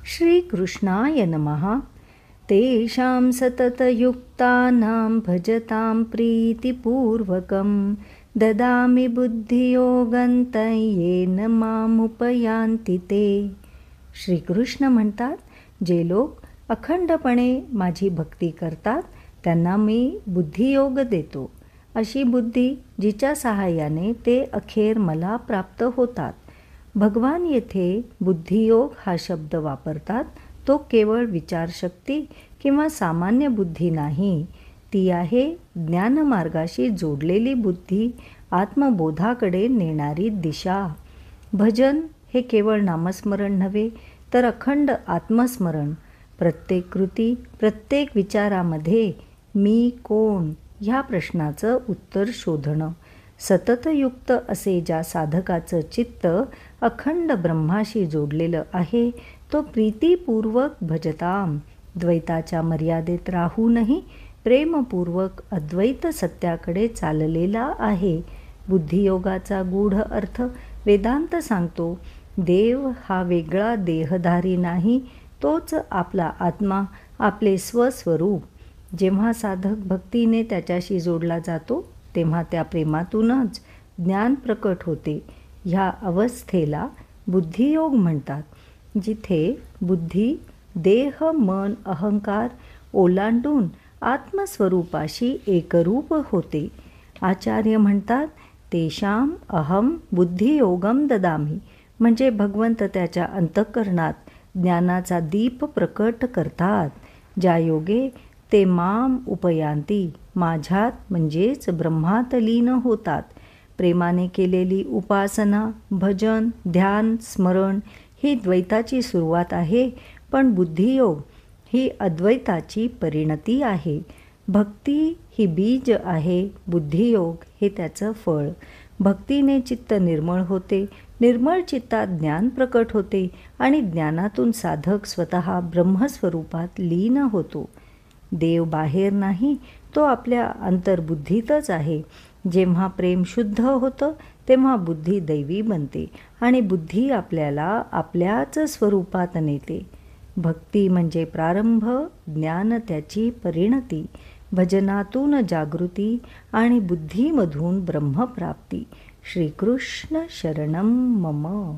श्रीकृष्णाय नमः। तेषां सततयुक्तानां भजतां प्रीतिपूर्वकं ददामि बुद्धियोगं येन मामुपयान्ति ते। श्रीकृष्ण म्हणतात, जे लोक अखंडपणे माझी भक्ती करतात त्यांना मी बुद्धियोग देतो, अशी बुद्धी जिच्या सहाय्याने ते अखेर मला प्राप्त होतात. भगवान येथे बुद्धियोग हा शब्द वापरतात तो केवळ विचारशक्ती किंवा सामान्य बुद्धी नाही, ती आहे ज्ञानमार्गाशी जोडलेली बुद्धी, आत्मबोधाकडे नेणारी दिशा. भजन हे केवळ नामस्मरण नव्हे तर अखंड आत्मस्मरण. प्रत्येक कृती, प्रत्येक विचारामध्ये मी कोण ह्या प्रश्नाचं उत्तर शोधणं. सततयुक्त असे ज्या साधकाचं चित्त अखंड ब्रह्माशी जोडलेलं आहे तो प्रीतीपूर्वक भजताम, द्वैताच्या मर्यादेत राहूनही प्रेमपूर्वक अद्वैत सत्याकडे चाललेला आहे. बुद्धियोगाचा गूढ अर्थ वेदांत सांगतो. देव हा वेगळा देहधारी नाही, तोच आपला आत्मा, आपले स्वस्वरूप. जेव्हा साधक भक्तीने त्याच्याशी जोडला जातो तेव्हा त्या प्रेमातूनच ज्ञान प्रकट होते. ह्या अवस्थेला बुद्धियोग म्हणतात, जिथे बुद्धी देह, मन, अहंकार ओलांडून आत्मस्वरूपाशी एकरूप होते. आचार्य म्हणतात, तेषां अहम बुद्धियोगम ददामी, म्हणजे भगवंत त्याच्या अंतःकरणात ज्ञानाचा दीप प्रकट करतात. ज्या योगे ते माम उपयांती, माझ्यात म्हणजेच ब्रह्मात लीन होतात. प्रेमाने केलेली उपासना, भजन, ध्यान, स्मरण ही द्वैताची सुरुवात आहे, पण बुद्धियोग ही अद्वैताची परिणती आहे. भक्ती ही बीज आहे, बुद्धियोग हे त्याचं फळ. भक्तीने चित्त निर्मळ होते, निर्मळ चित्तात ज्ञान प्रकट होते आणि ज्ञानातून साधक स्वतः ब्रह्मस्वरूपात लीन होतो. देव बाहेर नाही, तो आपल्या अंतर्बुद्धीतच आहे. जेव्हा प्रेम शुद्ध होतं तेव्हा बुद्धी दैवी बनते आणि बुद्धी आपल्याला आपल्याच स्वरूपात नेते. भक्ती म्हणजे प्रारंभ, ज्ञान त्याची परिणती, भजनातून जागृती आणि बुद्धीमधून ब्रह्मप्राप्ती. श्रीकृष्ण शरणम मम.